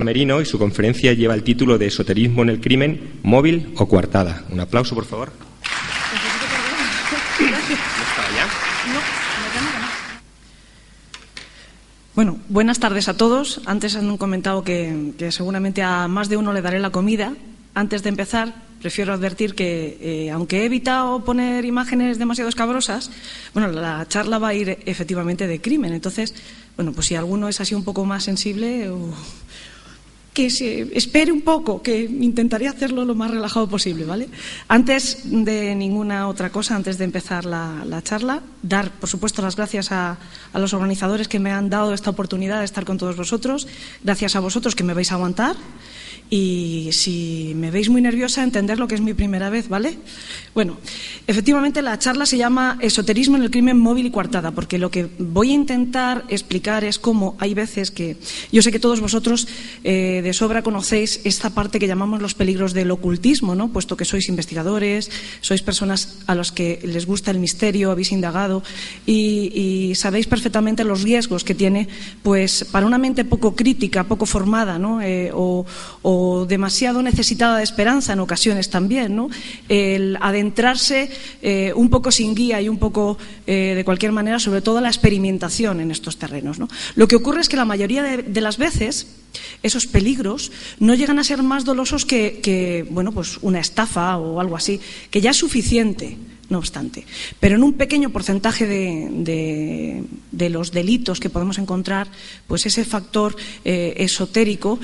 Merino, y su conferencia lleva el título de Esoterismo en el crimen, móvil o coartada. Un aplauso, por favor. ¿No estaba ya? Bueno, buenas tardes a todos. Antes han comentado que seguramente a más de uno le daré la comida. Antes de empezar, prefiero advertir que, aunque he evitado poner imágenes demasiado escabrosas, bueno, la charla va a ir efectivamente de crimen. Entonces, bueno, pues si alguno es así un poco más sensible, que se espere un poco, que intentaré hacerlo lo más relajado posible, ¿vale? Antes de ninguna otra cosa, antes de empezar la charla, dar, por supuesto, las gracias a los organizadores que me han dado esta oportunidad de estar con todos vosotros. Gracias a vosotros que me vais a aguantar. Y si me veis muy nerviosa, entender lo que es mi primera vez, ¿vale? Bueno, efectivamente la charla se llama Esoterismo en el crimen móvil y coartada, porque lo que voy a intentar explicar es cómo hay veces que... Yo sé que todos vosotros de sobra conocéis esta parte que llamamos los peligros del ocultismo, ¿no? Puesto que sois investigadores, sois personas a las que les gusta el misterio, habéis indagado y sabéis perfectamente los riesgos que tiene, pues, para una mente poco crítica, poco formada, ¿no? O demasiado necesitada de esperanza en ocasiones también, ¿no? El adentrarse un poco sin guía y un poco de cualquier manera, sobre todo la experimentación en estos terrenos, ¿no? Lo que ocurre es que la mayoría de las veces esos peligros no llegan a ser más dolosos que bueno, pues una estafa o algo así, que ya es suficiente. No obstante, pero en un pequeño porcentaje de los delitos que podemos encontrar, pues ese factor esotérico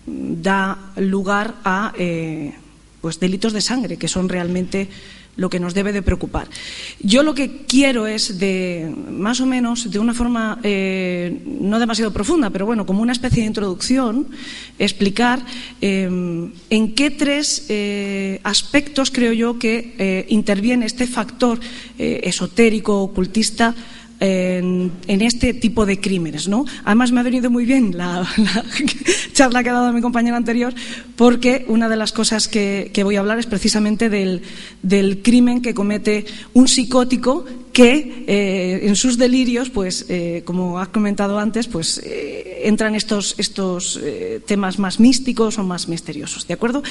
da lugar a pues delitos de sangre, que son realmente lo que nos debe de preocupar. Yo lo que quiero es, más o menos, de una forma no demasiado profunda, pero bueno, como una especie de introducción, explicar en qué tres aspectos creo yo que interviene este factor esotérico, ocultista, en este tipo de crímenes, ¿no? Además me ha venido muy bien la charla que ha dado mi compañera anterior, porque una de las cosas que voy a hablar es precisamente del crimen que comete un psicótico que en sus delirios, pues como has comentado antes, pues entran estos temas más místicos o más misteriosos, ¿de acuerdo?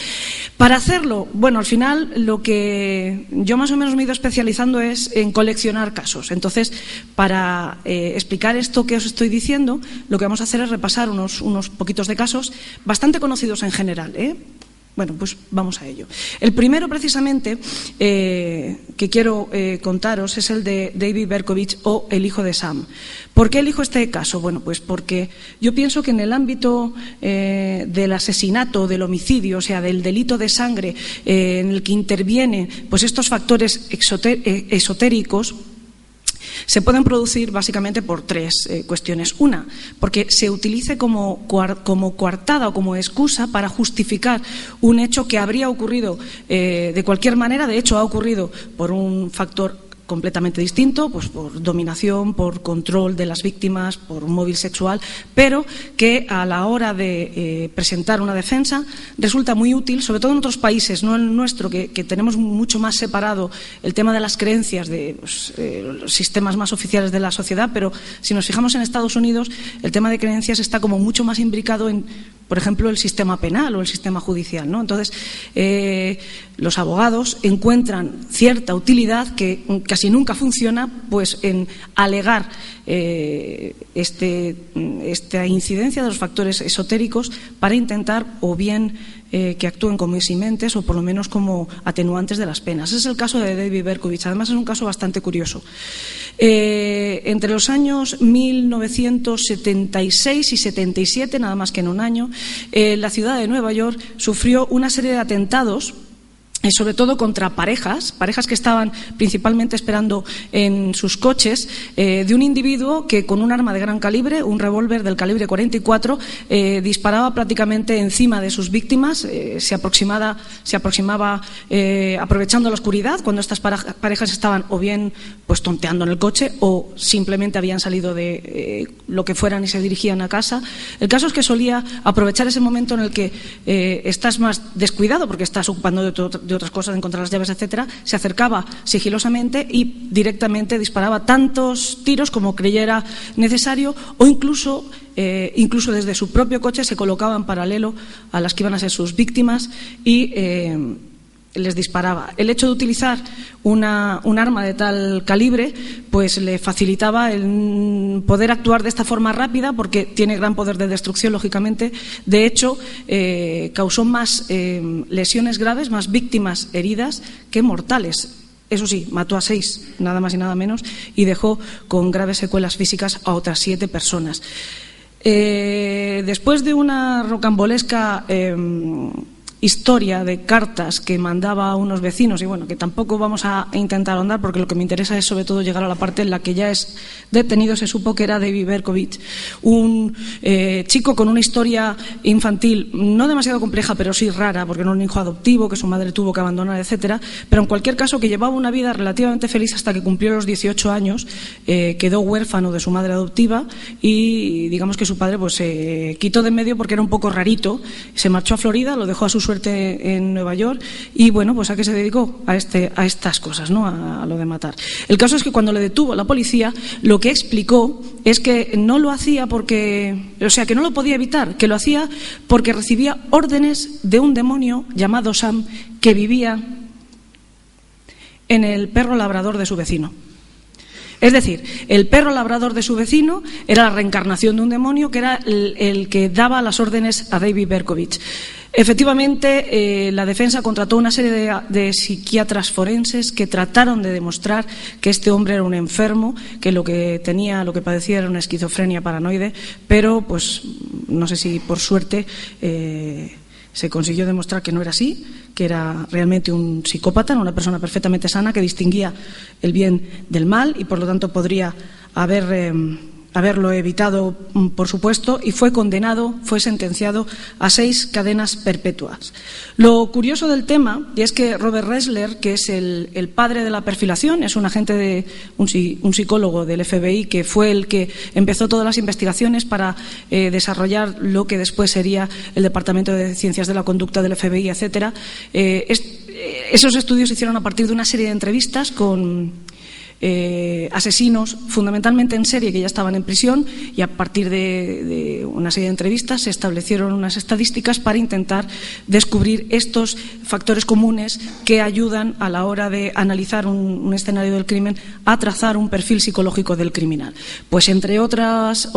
Para hacerlo, bueno, al final lo que yo más o menos me he ido especializando es en coleccionar casos. Entonces, para explicar esto que os estoy diciendo, lo que vamos a hacer es repasar unos poquitos de casos bastante conocidos en general, ¿eh? Bueno, pues vamos a ello. El primero, precisamente, que quiero contaros es el de David Berkowitz, o el hijo de Sam. ¿Por qué elijo este caso? Bueno, pues porque yo pienso que en el ámbito del asesinato, del homicidio, o sea, del delito de sangre, en el que intervienen pues estos factores esotéricos, se pueden producir básicamente por tres cuestiones. Una, porque se utilice como coartada o como excusa para justificar un hecho que habría ocurrido de cualquier manera. De hecho, ha ocurrido por un factor completamente distinto, pues por dominación, por control de las víctimas, por un móvil sexual, pero que a la hora de presentar una defensa resulta muy útil, sobre todo en otros países, no en el nuestro, que tenemos mucho más separado el tema de las creencias de los sistemas más oficiales de la sociedad, pero si nos fijamos en Estados Unidos, el tema de creencias está como mucho más imbricado en, por ejemplo, el sistema penal o el sistema judicial, ¿no? Entonces, los abogados encuentran cierta utilidad que casi nunca funciona, pues en alegar esta incidencia de los factores esotéricos para intentar o bien que actúen como eximentes o por lo menos como atenuantes de las penas. Ese es el caso de David Berkowitz. Además es un caso bastante curioso. Entre los años 1976 y 77, nada más que en un año, la ciudad de Nueva York sufrió una serie de atentados, sobre todo contra parejas que estaban principalmente esperando en sus coches, de un individuo que con un arma de gran calibre, un revólver del calibre 44, disparaba prácticamente encima de sus víctimas, se aproximaba aprovechando la oscuridad cuando estas parejas estaban o bien pues tonteando en el coche o simplemente habían salido de lo que fueran y se dirigían a casa. El caso es que solía aprovechar ese momento en el que estás más descuidado porque estás ocupando de otras cosas, de encontrar las llaves, etcétera, se acercaba sigilosamente y directamente disparaba tantos tiros como creyera necesario, o incluso incluso desde su propio coche se colocaba en paralelo a las que iban a ser sus víctimas y les disparaba. El hecho de utilizar un arma de tal calibre pues le facilitaba el poder actuar de esta forma rápida, porque tiene gran poder de destrucción, lógicamente. De hecho, causó más lesiones graves, más víctimas heridas que mortales. Eso sí, mató a 6, nada más y nada menos, y dejó con graves secuelas físicas a otras 7 personas. Después de una rocambolesca historia de cartas que mandaba a unos vecinos, y bueno, que tampoco vamos a intentar ahondar, porque lo que me interesa es sobre todo llegar a la parte en la que ya es detenido. Se supo que era David Berkowitz, un chico con una historia infantil no demasiado compleja, pero sí rara, porque no era un hijo adoptivo que su madre tuvo que abandonar, etcétera, pero en cualquier caso que llevaba una vida relativamente feliz hasta que cumplió los 18 años, quedó huérfano de su madre adoptiva y digamos que su padre pues se quitó de en medio porque era un poco rarito, se marchó a Florida, lo dejó a su suerte en Nueva York y bueno, pues a qué se dedicó, a estas cosas, ¿no? A lo de matar. El caso es que cuando le detuvo la policía, lo que explicó es que no lo hacía porque, o sea, que no lo podía evitar, que lo hacía porque recibía órdenes de un demonio llamado Sam que vivía en el perro labrador de su vecino. Es decir, el perro labrador de su vecino era la reencarnación de un demonio que era el que daba las órdenes a David Berkowitz. Efectivamente, la defensa contrató una serie de psiquiatras forenses que trataron de demostrar que este hombre era un enfermo, que lo que padecía era una esquizofrenia paranoide, pero pues no sé si por suerte se consiguió demostrar que no era así, que era realmente un psicópata, una persona perfectamente sana que distinguía el bien del mal y por lo tanto podría haberlo evitado, por supuesto, y fue sentenciado a 6 cadenas perpetuas. Lo curioso del tema es que Robert Ressler, que es el padre de la perfilación, es un agente un psicólogo del FBI que fue el que empezó todas las investigaciones para desarrollar lo que después sería el Departamento de Ciencias de la Conducta del FBI, etcétera. Esos estudios se hicieron a partir de una serie de entrevistas con asesinos fundamentalmente en serie que ya estaban en prisión, y a partir de una serie de entrevistas se establecieron unas estadísticas para intentar descubrir estos factores comunes que ayudan a la hora de analizar un escenario del crimen a trazar un perfil psicológico del criminal. Pues entre otros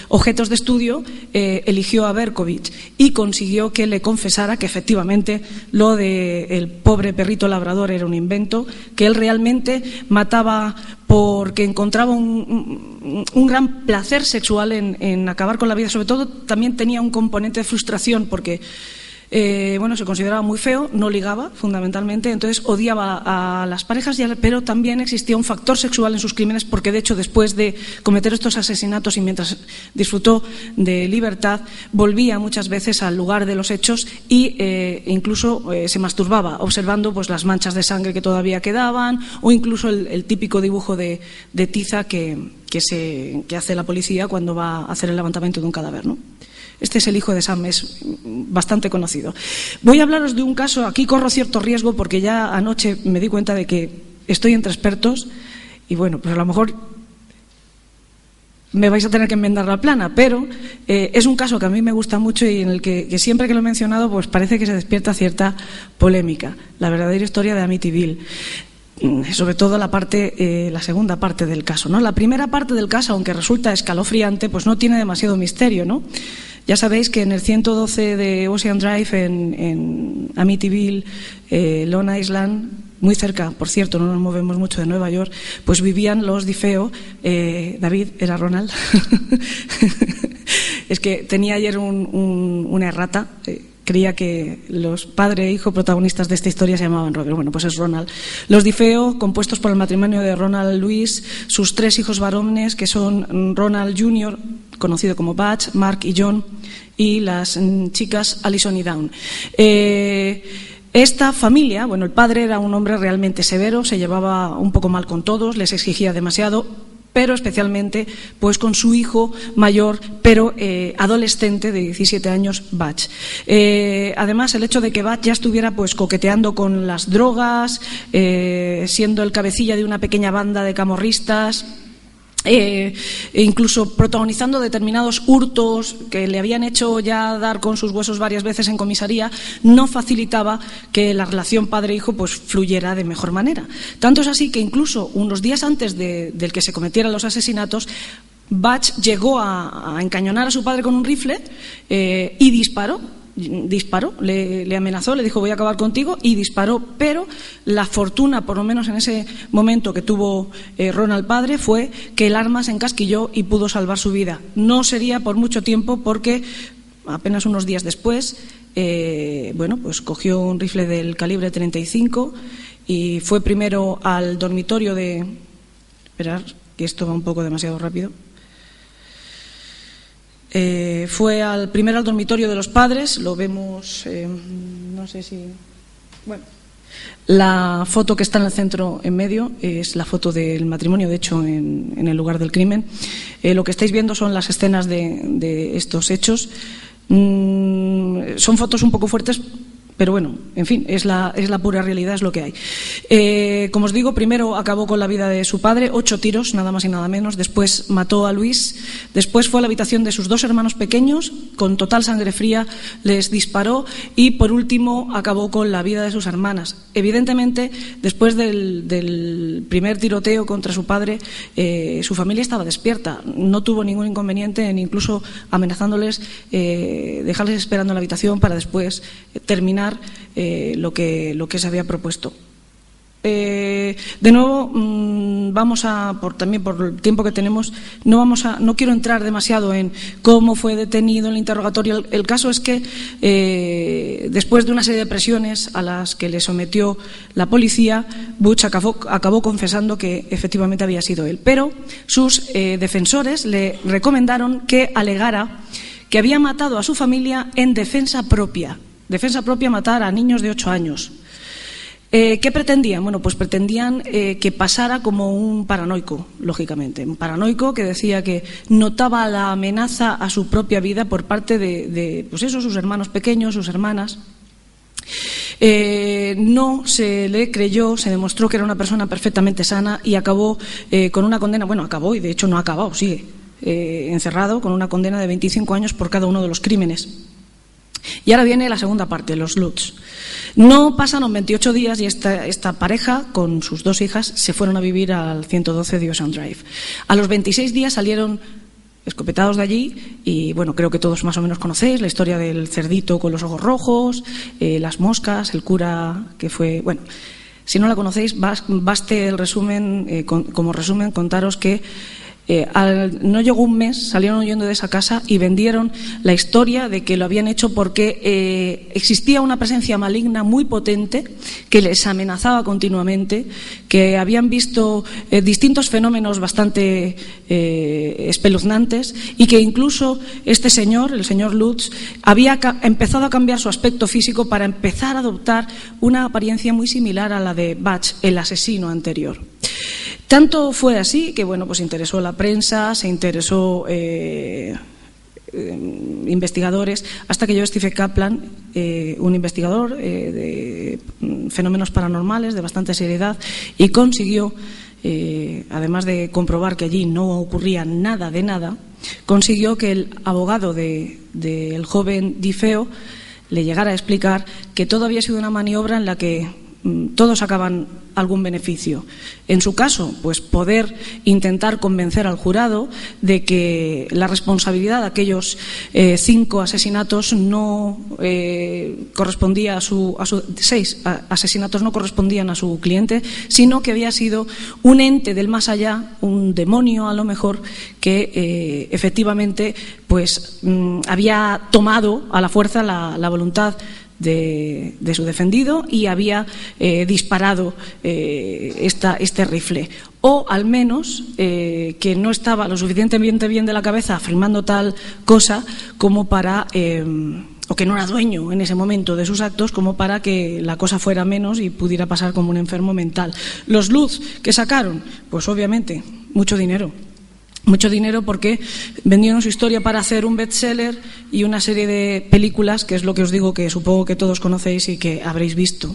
objetos de estudio eligió a Berkowitz y consiguió que le confesara que efectivamente lo del pobre perrito labrador era un invento, que él realmente mataba porque encontraba un gran placer sexual en acabar con la vida. Sobre todo también tenía un componente de frustración porque se consideraba muy feo, no ligaba fundamentalmente, entonces odiaba a las parejas, pero también existía un factor sexual en sus crímenes, porque de hecho después de cometer estos asesinatos y mientras disfrutó de libertad volvía muchas veces al lugar de los hechos e incluso se masturbaba observando pues las manchas de sangre que todavía quedaban, o incluso el típico dibujo de tiza que hace la policía cuando va a hacer el levantamiento de un cadáver, ¿no? Este es el hijo de Sam, es bastante conocido. Voy a hablaros de un caso, aquí corro cierto riesgo porque ya anoche me di cuenta de que estoy entre expertos y bueno, pues a lo mejor me vais a tener que enmendar la plana, pero es un caso que a mí me gusta mucho y en el que siempre que lo he mencionado pues parece que se despierta cierta polémica. La verdadera historia de Amityville. Sobre todo la segunda parte del caso, ¿no? La primera parte del caso, aunque resulta escalofriante, pues no tiene demasiado misterio, ¿no? Ya sabéis que en el 112 de Ocean Drive, en Amityville, Long Island, muy cerca, por cierto, no nos movemos mucho de Nueva York, pues vivían los DiFeo. David, era Ronald. Es que tenía ayer una errata. Creía que los padre e hijo protagonistas de esta historia se llamaban Robert. Bueno, pues es Ronald. Los DiFeo, compuestos por el matrimonio de Ronald Louise, sus 3 hijos varones, que son Ronald Jr., conocido como Butch, Mark y John, y las chicas Alison y Dawn. Esta familia, bueno, el padre era un hombre realmente severo, se llevaba un poco mal con todos, les exigía demasiado, pero especialmente pues con su hijo mayor, pero adolescente de 17 años, Butch. Además, el hecho de que Butch ya estuviera pues coqueteando con las drogas, siendo el cabecilla de una pequeña banda de camorristas, incluso protagonizando determinados hurtos que le habían hecho ya dar con sus huesos varias veces en comisaría, no facilitaba que la relación padre-hijo pues fluyera de mejor manera. Tanto es así que incluso unos días antes del que se cometieran los asesinatos, Butch llegó a encañonar a su padre con un rifle y disparó, le amenazó, le dijo voy a acabar contigo, y disparó, pero la fortuna, por lo menos en ese momento que tuvo Ronald padre, fue que el arma se encasquilló y pudo salvar su vida. No sería por mucho tiempo, porque apenas unos días después pues cogió un rifle del calibre 35 y fue primero al dormitorio de... Esperar, que esto va un poco demasiado rápido. Fue primero al dormitorio de los padres, lo vemos, no sé si... Bueno, la foto que está en el centro en medio es la foto del matrimonio, de hecho, en el lugar del crimen. Lo que estáis viendo son las escenas de estos hechos. Son fotos un poco fuertes, pero bueno, en fin, es la pura realidad, es lo que hay. Como os digo, primero acabó con la vida de su padre, 8 tiros, nada más y nada menos. Después mató a Luis. Después fue a la habitación de sus 2 hermanos pequeños, con total sangre fría les disparó. Y por último acabó con la vida de sus hermanas. Evidentemente, después del primer tiroteo contra su padre, su familia estaba despierta. No tuvo ningún inconveniente en incluso amenazándoles, dejarles esperando en la habitación para después terminar lo que se había propuesto. De nuevo, también por el tiempo que tenemos, no quiero entrar demasiado en cómo fue detenido en el interrogatorio. El caso es que después de una serie de presiones a las que le sometió la policía, Butch acabó confesando que efectivamente había sido él. Pero sus defensores le recomendaron que alegara que había matado a su familia en defensa propia. Defensa propia, matar a niños de 8 años. ¿Qué pretendían? Bueno, pues pretendían que pasara como un paranoico, lógicamente. Un paranoico que decía que notaba la amenaza a su propia vida por parte de pues eso, sus hermanos pequeños, sus hermanas. No se le creyó, se demostró que era una persona perfectamente sana y acabó con una condena. Bueno, acabó y de hecho no ha acabado, sigue encerrado con una condena de 25 años por cada uno de los crímenes. Y ahora viene la segunda parte, los Lutz. No pasaron 28 días y esta pareja, con sus 2 hijas, se fueron a vivir al 112 de Ocean Drive. A los 26 días salieron escopetados de allí y, bueno, creo que todos más o menos conocéis la historia del cerdito con los ojos rojos, las moscas, el cura que fue... Bueno, si no la conocéis, baste el resumen, como resumen, contaros que no llegó un mes, salieron huyendo de esa casa y vendieron la historia de que lo habían hecho porque existía una presencia maligna muy potente que les amenazaba continuamente, que habían visto distintos fenómenos bastante espeluznantes y que incluso este señor, el señor Lutz, había empezado a cambiar su aspecto físico para empezar a adoptar una apariencia muy similar a la de Butch, el asesino anterior. Tanto fue así que, bueno, pues interesó la prensa, se interesó investigadores, hasta que llegó Stephen Kaplan, un investigador de fenómenos paranormales de bastante seriedad, y consiguió, además de comprobar que allí no ocurría nada de nada, consiguió que el abogado del joven Difeo le llegara a explicar que todo había sido una maniobra en la que todos sacaban algún beneficio. En su caso, pues poder intentar convencer al jurado de que la responsabilidad de aquellos 5 asesinatos no correspondía a su 6 asesinatos no correspondían a su cliente, sino que había sido un ente del más allá, un demonio a lo mejor, que efectivamente pues había tomado a la fuerza la voluntad de su defendido y había disparado este rifle, o al menos que no estaba lo suficientemente bien de la cabeza afirmando tal cosa como para o que no era dueño en ese momento de sus actos como para que la cosa fuera menos y pudiera pasar como un enfermo mental. Los Lutz que sacaron, pues obviamente mucho dinero porque vendieron su historia para hacer un bestseller y una serie de películas, que es lo que os digo que supongo que todos conocéis y que habréis visto.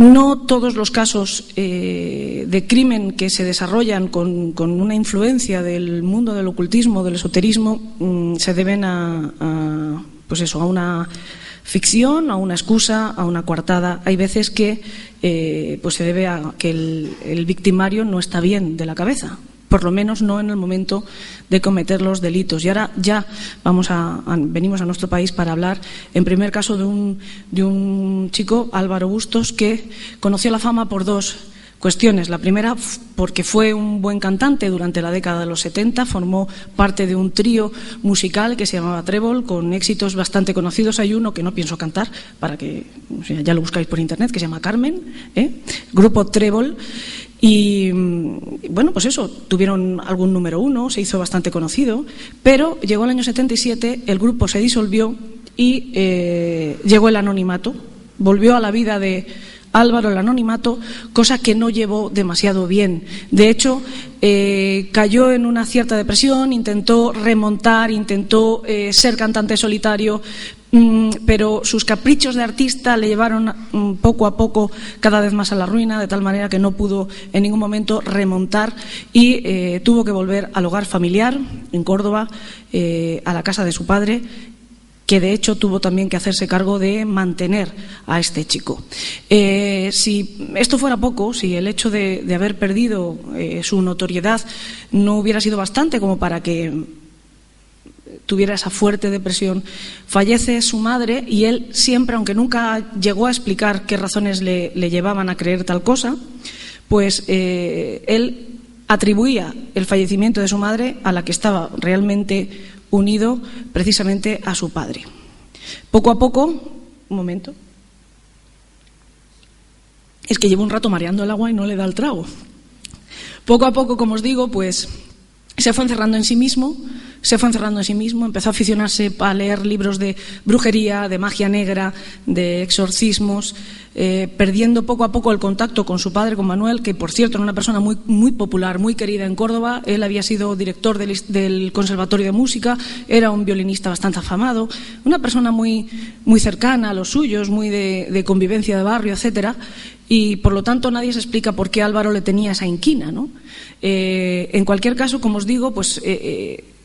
No todos los casos de crimen que se desarrollan con una influencia del mundo del ocultismo, del esoterismo, se deben pues eso, a una ficción, a una excusa, a una coartada. Hay veces que pues se debe a que el victimario no está bien de la cabeza, por lo menos no en el momento de cometer los delitos. Y ahora ya venimos a nuestro país para hablar, en primer caso, de un chico, Álvaro Bustos, que conoció la fama por dos cuestiones. La primera, porque fue un buen cantante durante la década de los 70, formó parte de un trío musical que se llamaba Trébol, con éxitos bastante conocidos. Hay uno que no pienso cantar, para que ya lo buscáis por internet, que se llama Carmen, grupo Trébol. Y bueno, pues eso, tuvieron algún número 1, se hizo bastante conocido, pero llegó el año 77, el grupo se disolvió y llegó el anonimato. Volvió a la vida de Álvaro el anonimato, cosa que no llevó demasiado bien. De hecho, cayó en una cierta depresión, intentó remontar, intentó ser cantante solitario, pero sus caprichos de artista le llevaron poco a poco cada vez más a la ruina, de tal manera que no pudo en ningún momento remontar y tuvo que volver al hogar familiar en Córdoba, a la casa de su padre, que de hecho tuvo también que hacerse cargo de mantener a este chico. Si esto fuera poco, si el hecho de haber perdido su notoriedad no hubiera sido bastante como para que tuviera esa fuerte depresión, fallece su madre y él siempre, aunque nunca llegó a explicar qué razones le llevaban a creer tal cosa, pues él atribuía el fallecimiento de su madre a la que estaba realmente unido precisamente a su padre. Poco a poco, un momento, es que llevo un rato mareando el agua y no le da el trago. Poco a poco, como os digo, pues se fue encerrando en sí mismo, empezó a aficionarse a leer libros de brujería, de magia negra, de exorcismos, perdiendo poco a poco el contacto con su padre, con Manuel, que por cierto era una persona muy, muy popular, muy querida en Córdoba. Él había sido director del Conservatorio de Música, era un violinista bastante afamado, una persona muy, muy cercana a los suyos, muy de convivencia de barrio, etcétera. Y por lo tanto nadie se explica por qué Álvaro le tenía esa inquina, ¿no? En cualquier caso, como os digo, pues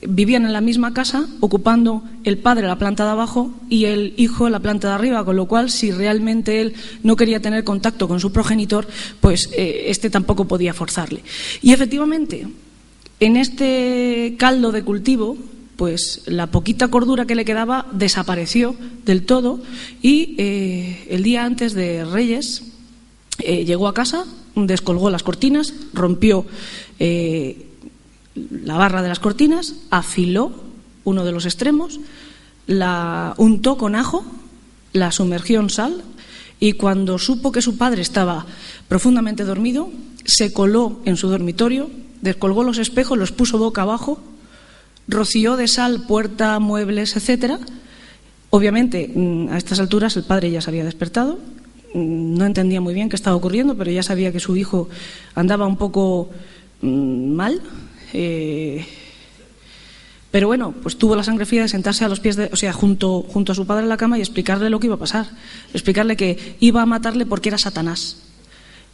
vivían en la misma casa, ocupando el padre la planta de abajo y el hijo la planta de arriba, con lo cual, si realmente él no quería tener contacto con su progenitor, pues este tampoco podía forzarle. Y efectivamente, en este caldo de cultivo, pues la poquita cordura que le quedaba desapareció del todo y el día antes de Reyes llegó a casa, descolgó las cortinas, rompió la barra de las cortinas, afiló uno de los extremos, la untó con ajo, la sumergió en sal y cuando supo que su padre estaba profundamente dormido, se coló en su dormitorio, descolgó los espejos, los puso boca abajo, roció de sal puerta, muebles, etcétera. Obviamente, a estas alturas el padre ya se había despertado, no entendía muy bien qué estaba ocurriendo, pero ya sabía que su hijo andaba un poco mal. Pero bueno, pues tuvo la sangre fría de sentarse a los pies junto a su padre en la cama y explicarle lo que iba a pasar, explicarle que iba a matarle porque era Satanás.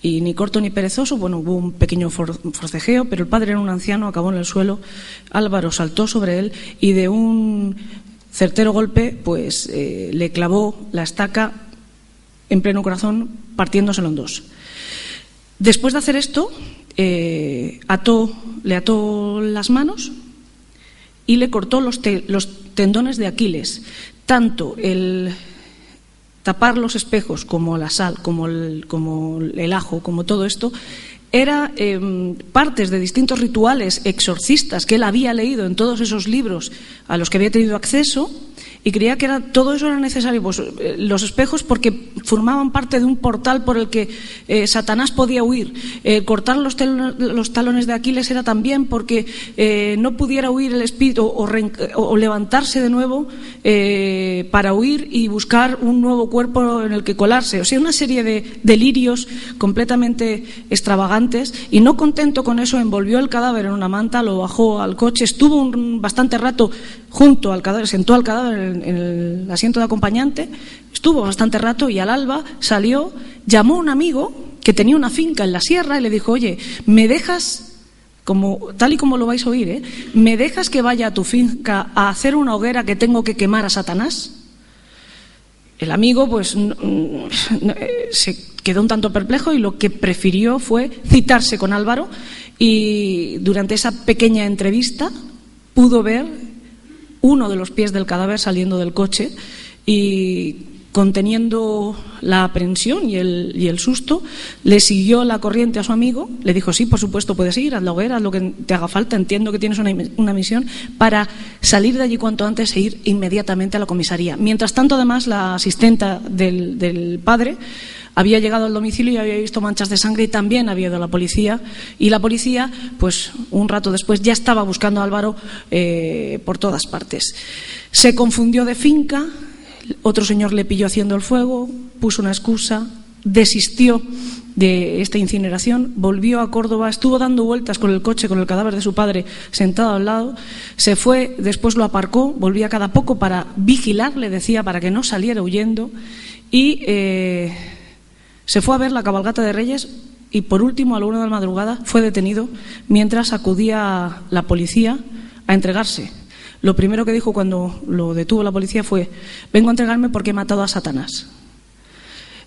Y ni corto ni perezoso, bueno, hubo un pequeño forcejeo, pero el padre era un anciano, acabó en el suelo. Álvaro saltó sobre él y de un certero golpe, pues le clavó la estaca en pleno corazón, partiéndoselo en dos. Después de hacer esto, le ató las manos y le cortó los tendones de Aquiles. Tanto el tapar los espejos como la sal, como el ajo, como todo esto, era partes de distintos rituales exorcistas que él había leído en todos esos libros a los que había tenido acceso, y creía que todo eso era necesario. Pues los espejos, porque formaban parte de un portal por el que Satanás podía huir. Cortar los talones de Aquiles era también porque no pudiera huir el espíritu o levantarse de nuevo para huir y buscar un nuevo cuerpo en el que colarse. O sea, una serie de delirios completamente extravagantes antes, y no contento con eso envolvió el cadáver en una manta, lo bajó al coche, estuvo bastante rato junto al cadáver, sentó al cadáver en el asiento de acompañante, estuvo bastante rato y al alba salió, llamó a un amigo que tenía una finca en la sierra y le dijo: oye, ¿me dejas, tal y como lo vais a oír, ¿me dejas que vaya a tu finca a hacer una hoguera que tengo que quemar a Satanás? El amigo pues se quedó un tanto perplejo y lo que prefirió fue citarse con Álvaro, y durante esa pequeña entrevista pudo ver uno de los pies del cadáver saliendo del coche, y conteniendo la aprensión y el susto, le siguió la corriente a su amigo, le dijo: sí, por supuesto, puedes ir, haz la hoguera, haz lo que te haga falta, entiendo que tienes una misión, para salir de allí cuanto antes e ir inmediatamente a la comisaría. Mientras tanto, además, la asistenta del padre había llegado al domicilio y había visto manchas de sangre, y también había ido a la policía, y la policía, pues un rato después, ya estaba buscando a Álvaro por todas partes. Se confundió de finca. Otro señor le pilló haciendo el fuego, puso una excusa, desistió de esta incineración, volvió a Córdoba, estuvo dando vueltas con el coche con el cadáver de su padre sentado al lado, se fue, después lo aparcó, volvía cada poco para vigilar, le decía, para que no saliera huyendo, y se fue a ver la cabalgata de Reyes, y por último, a la 1 de la madrugada, fue detenido mientras acudía la policía a entregarse. Lo primero que dijo cuando lo detuvo la policía fue: vengo a entregarme porque he matado a Satanás.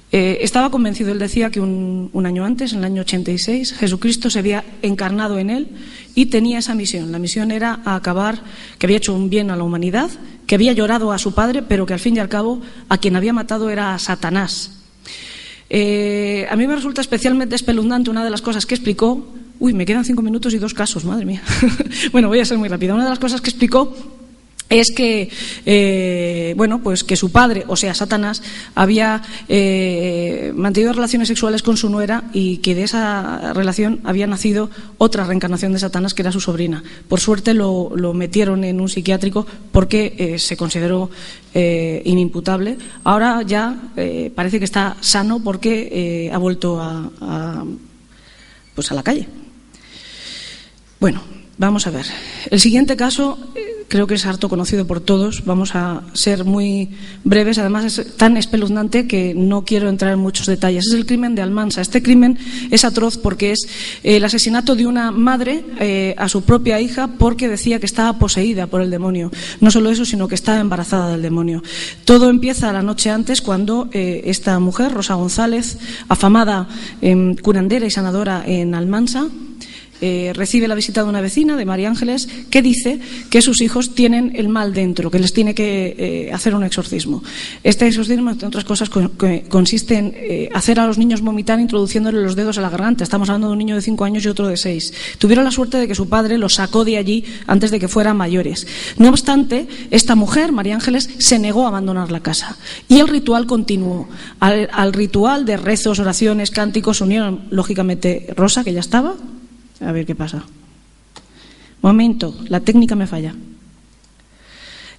Estaba convencido, él decía que un año antes, en el año 86, Jesucristo se había encarnado en él y tenía esa misión. La misión era acabar, que había hecho un bien a la humanidad, que había llorado a su padre, pero que al fin y al cabo a quien había matado era a Satanás. A mí me resulta especialmente espeluznante una de las cosas que explicó. Uy, me quedan 5 minutos y 2 casos, madre mía. Bueno, voy a ser muy rápida. Una de las cosas que explicó es que, pues que su padre, o sea, Satanás, había mantenido relaciones sexuales con su nuera, y que de esa relación había nacido otra reencarnación de Satanás, que era su sobrina. Por suerte lo metieron en un psiquiátrico porque se consideró inimputable. Ahora ya parece que está sano porque ha vuelto a la calle. Bueno, vamos a ver. El siguiente caso creo que es harto conocido por todos. Vamos a ser muy breves. Además, es tan espeluznante que no quiero entrar en muchos detalles. Es el crimen de Almansa. Este crimen es atroz porque es el asesinato de una madre a su propia hija porque decía que estaba poseída por el demonio. No solo eso, sino que estaba embarazada del demonio. Todo empieza la noche antes, cuando esta mujer, Rosa González, afamada curandera y sanadora en Almansa, recibe la visita de una vecina, de María Ángeles, que dice que sus hijos tienen el mal dentro, que les tiene que hacer un exorcismo. Este exorcismo, entre otras cosas, consiste en hacer a los niños vomitar introduciéndole los dedos a la garganta. Estamos hablando de un niño de 5 años y otro de 6. Tuvieron la suerte de que su padre los sacó de allí antes de que fueran mayores. No obstante, esta mujer, María Ángeles, se negó a abandonar la casa, y el ritual continuó. Al ritual de rezos, oraciones, cánticos, unieron lógicamente Rosa, que ya estaba. A ver qué pasa. Momento, la técnica me falla.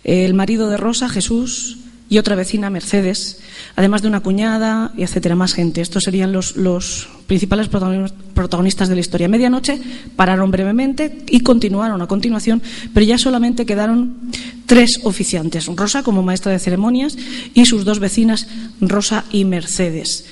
El marido de Rosa, Jesús, y otra vecina, Mercedes, además de una cuñada y etcétera, más gente. Estos serían los principales protagonistas de la historia. Medianoche pararon brevemente y continuaron a continuación, pero ya solamente quedaron 3 oficiantes: Rosa como maestra de ceremonias y sus 2 vecinas, Rosa y Mercedes.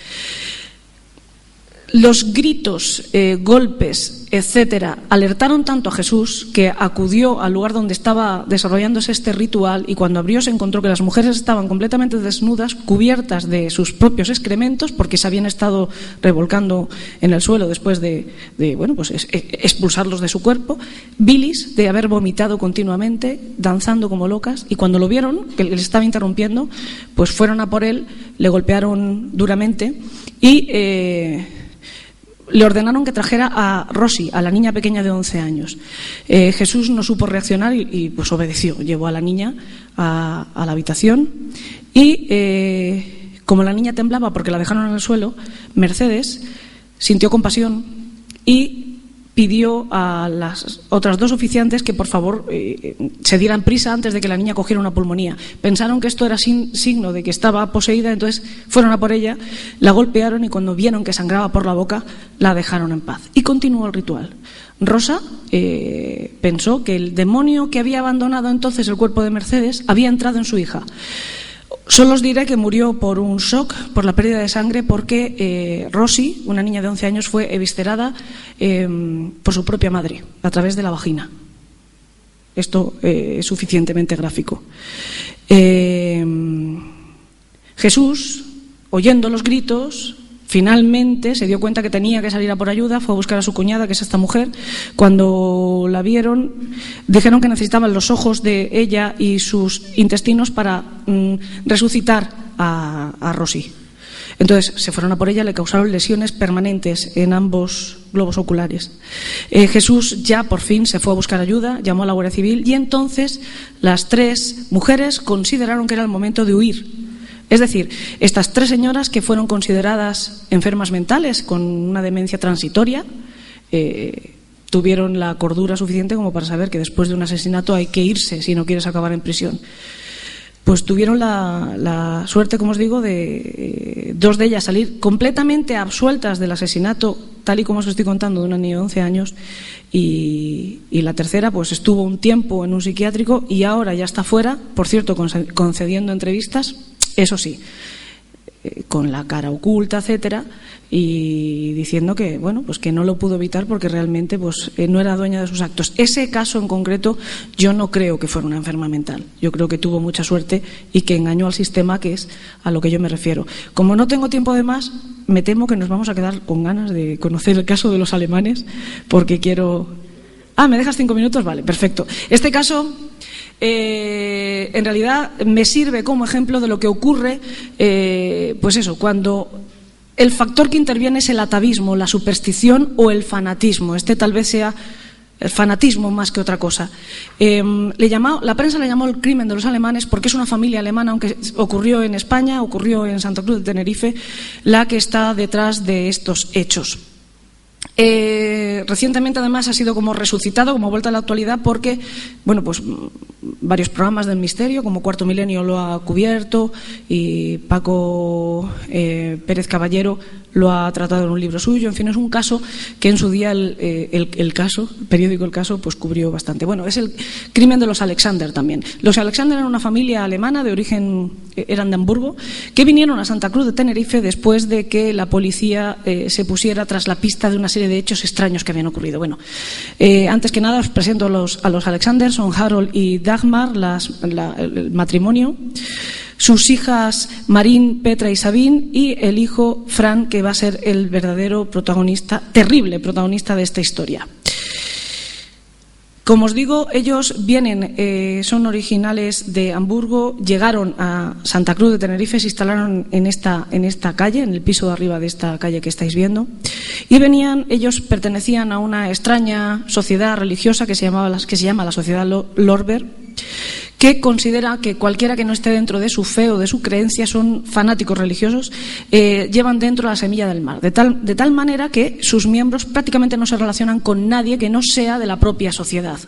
Los gritos, golpes, etcétera, alertaron tanto a Jesús, que acudió al lugar donde estaba desarrollándose este ritual, y cuando abrió se encontró que las mujeres estaban completamente desnudas, cubiertas de sus propios excrementos, porque se habían estado revolcando en el suelo después de expulsarlos de su cuerpo, bilis de haber vomitado continuamente, danzando como locas, y cuando lo vieron, que les estaba interrumpiendo, pues fueron a por él, le golpearon duramente y le ordenaron que trajera a Rosy, a la niña pequeña de 11 años. Jesús no supo reaccionar y pues obedeció. Llevó a la niña a la habitación y como la niña temblaba porque la dejaron en el suelo, Mercedes sintió compasión y pidió a las otras 2 oficiantes que por favor se dieran prisa antes de que la niña cogiera una pulmonía. Pensaron que esto era signo de que estaba poseída, entonces fueron a por ella, la golpearon y cuando vieron que sangraba por la boca la dejaron en paz. Y continuó el ritual. Rosa pensó que el demonio que había abandonado entonces el cuerpo de Mercedes había entrado en su hija. Solo os diré que murió por un shock, por la pérdida de sangre, porque Rosy, una niña de 11 años, fue eviscerada por su propia madre, a través de la vagina. Esto es suficientemente gráfico. Jesús, oyendo los gritos, finalmente se dio cuenta que tenía que salir a por ayuda, fue a buscar a su cuñada, que es esta mujer. Cuando la vieron, dijeron que necesitaban los ojos de ella y sus intestinos para resucitar a Rosy. Entonces se fueron a por ella, le causaron lesiones permanentes en ambos globos oculares. Jesús ya por fin se fue a buscar ayuda, llamó a la Guardia Civil y entonces las 3 mujeres consideraron que era el momento de huir. Es decir, estas 3 señoras que fueron consideradas enfermas mentales con una demencia transitoria tuvieron la cordura suficiente como para saber que después de un asesinato hay que irse si no quieres acabar en prisión. Pues tuvieron la suerte, como os digo, de 2 de ellas salir completamente absueltas del asesinato, tal y como os estoy contando, de una niña de 11 años, y la tercera pues estuvo un tiempo en un psiquiátrico y ahora ya está fuera, por cierto, concediendo entrevistas. Eso sí, con la cara oculta, etcétera, y diciendo que bueno, pues que no lo pudo evitar porque realmente pues no era dueña de sus actos. Ese caso en concreto yo no creo que fuera una enferma mental. Yo creo que tuvo mucha suerte y que engañó al sistema, que es a lo que yo me refiero. Como no tengo tiempo de más, me temo que nos vamos a quedar con ganas de conocer el caso de los alemanes, porque quiero... ¿me dejas 5 minutos? Vale, perfecto. Este caso... en realidad me sirve como ejemplo de lo que ocurre, pues eso, cuando el factor que interviene es el atavismo, la superstición o el fanatismo. Este tal vez sea el fanatismo más que otra cosa. La prensa le llamó el crimen de los alemanes porque es una familia alemana, aunque ocurrió en España, ocurrió en Santa Cruz de Tenerife, la que está detrás de estos hechos. Recientemente además ha sido como resucitado, como vuelta a la actualidad, porque bueno, pues varios programas del misterio como Cuarto Milenio lo ha cubierto y Paco Pérez Caballero lo ha tratado en un libro suyo. En fin, es un caso que en su día el periódico El Caso pues cubrió bastante. Bueno, es el crimen de los Alexander también. Los Alexander eran una familia alemana de origen, eran de Hamburgo, que vinieron a Santa Cruz de Tenerife después de que la policía se pusiera tras la pista de una serie de hechos extraños que habían ocurrido. Bueno, antes que nada os presento a los Alexander. Son Harold y Dagmar, el matrimonio, sus hijas Marín, Petra y Sabine, y el hijo Fran, que va a ser el verdadero protagonista, terrible protagonista de esta historia. Como os digo, ellos son originales de Hamburgo, llegaron a Santa Cruz de Tenerife, se instalaron en esta calle, en el piso de arriba de esta calle que estáis viendo, y ellos pertenecían a una extraña sociedad religiosa que se llama la Sociedad Lorber, que considera que cualquiera que no esté dentro de su fe o de su creencia, son fanáticos religiosos, llevan dentro la semilla del mal, de tal manera que sus miembros prácticamente no se relacionan con nadie que no sea de la propia sociedad.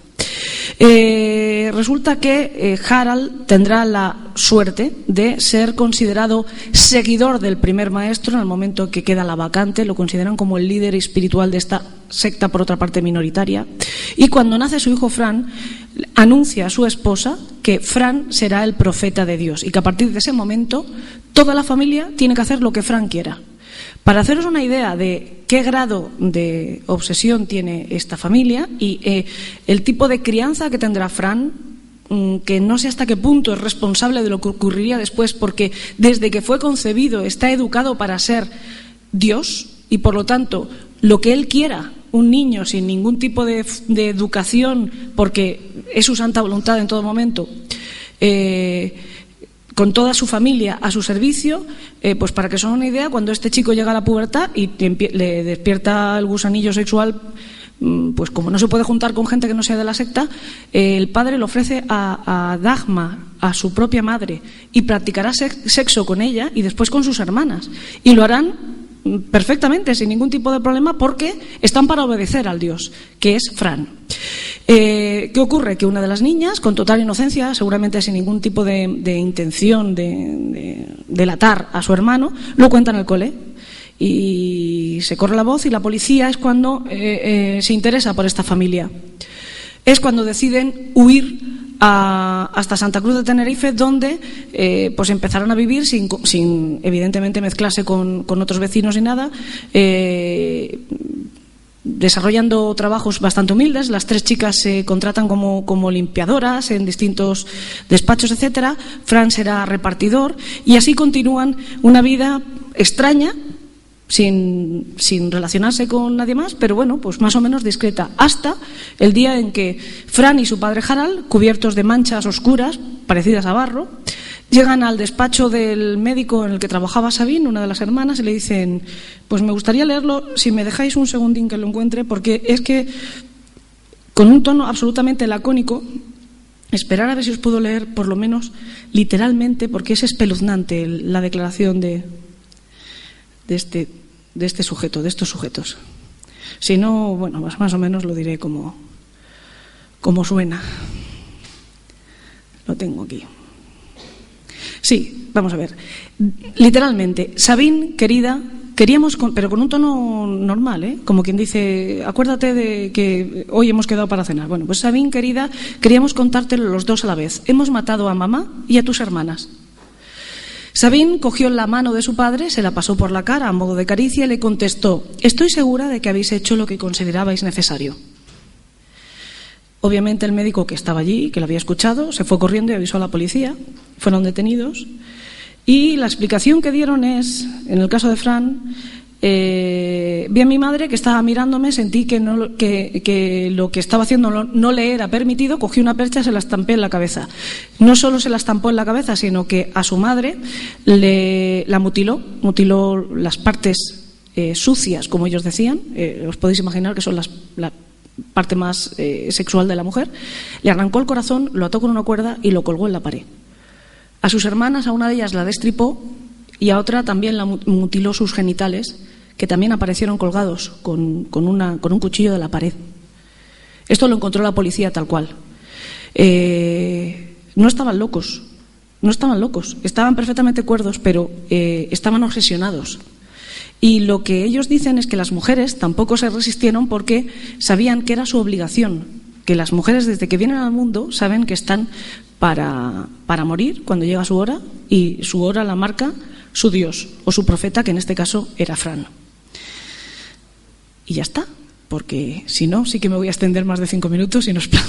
Resulta que Harald tendrá la suerte de ser considerado seguidor del primer maestro en el momento que queda la vacante. Lo consideran como el líder espiritual de esta secta, por otra parte minoritaria, y cuando nace su hijo Fran, anuncia a su esposa que Fran será el profeta de Dios y que a partir de ese momento toda la familia tiene que hacer lo que Fran quiera. Para haceros una idea de qué grado de obsesión tiene esta familia y el tipo de crianza que tendrá Fran, que no sé hasta qué punto es responsable de lo que ocurriría después, porque desde que fue concebido está educado para ser Dios y por lo tanto lo que él quiera, un niño sin ningún tipo de educación, porque es su santa voluntad en todo momento, con toda su familia a su servicio, pues para que os hagan una idea, cuando este chico llega a la pubertad y le despierta el gusanillo sexual, pues como no se puede juntar con gente que no sea de la secta, el padre le ofrece a Dagmar, a su propia madre, y practicará sexo con ella y después con sus hermanas, y lo harán perfectamente, sin ningún tipo de problema, porque están para obedecer al Dios, que es Fran. ¿Qué ocurre? Que una de las niñas, con total inocencia, seguramente sin ningún tipo de intención de delatar a su hermano, lo cuenta en el cole. Y se corre la voz y la policía es cuando se interesa por esta familia. Es cuando deciden huir hasta Santa Cruz de Tenerife, donde pues empezarán a vivir sin evidentemente mezclarse con otros vecinos ni nada, desarrollando trabajos bastante humildes. Las 3 chicas se contratan como limpiadoras en distintos despachos, etcétera. Fran será repartidor y así continúan una vida extraña, sin relacionarse con nadie más, pero bueno, pues más o menos discreta, hasta el día en que Fran y su padre Harald, cubiertos de manchas oscuras parecidas a barro, llegan al despacho del médico en el que trabajaba Sabine, una de las hermanas, y le dicen: pues me gustaría leerlo, si me dejáis un segundín que lo encuentre, porque es que con un tono absolutamente lacónico, esperar a ver si os puedo leer por lo menos literalmente, porque es espeluznante la declaración de este sujeto, de estos sujetos. Si no, bueno, más o menos lo diré como suena. Lo tengo aquí. Sí, vamos a ver. Literalmente, Sabine, querida, queríamos, pero con un tono normal, como quien dice: acuérdate de que hoy hemos quedado para cenar. Bueno, pues Sabine, querida, queríamos contártelo los dos a la vez. Hemos matado a mamá y a tus hermanas. Sabine cogió la mano de su padre, se la pasó por la cara a modo de caricia y le contestó: estoy segura de que habéis hecho lo que considerabais necesario. Obviamente el médico, que estaba allí, que lo había escuchado, se fue corriendo y avisó a la policía. Fueron detenidos y la explicación que dieron es, en el caso de Fran: vi a mi madre que estaba mirándome, sentí que lo que estaba haciendo no le era permitido, cogí una percha y se la estampé en la cabeza. No solo se la estampó en la cabeza, sino que a su madre la mutiló las partes sucias, como ellos decían. Os podéis imaginar que son la parte más sexual de la mujer. Le arrancó el corazón, lo ató con una cuerda y lo colgó en la pared. A sus hermanas, a una de ellas la destripó y a otra también la mutiló sus genitales, que también aparecieron colgados con un cuchillo de la pared. Esto lo encontró la policía tal cual. No estaban locos, estaban perfectamente cuerdos, pero estaban obsesionados. Y lo que ellos dicen es que las mujeres tampoco se resistieron, porque sabían que era su obligación, que las mujeres desde que vienen al mundo saben que están para morir cuando llega su hora, y su hora la marca su Dios o su profeta, que en este caso era Fran. Y ya está, porque si no, sí que me voy a extender más de 5 minutos y no es plan.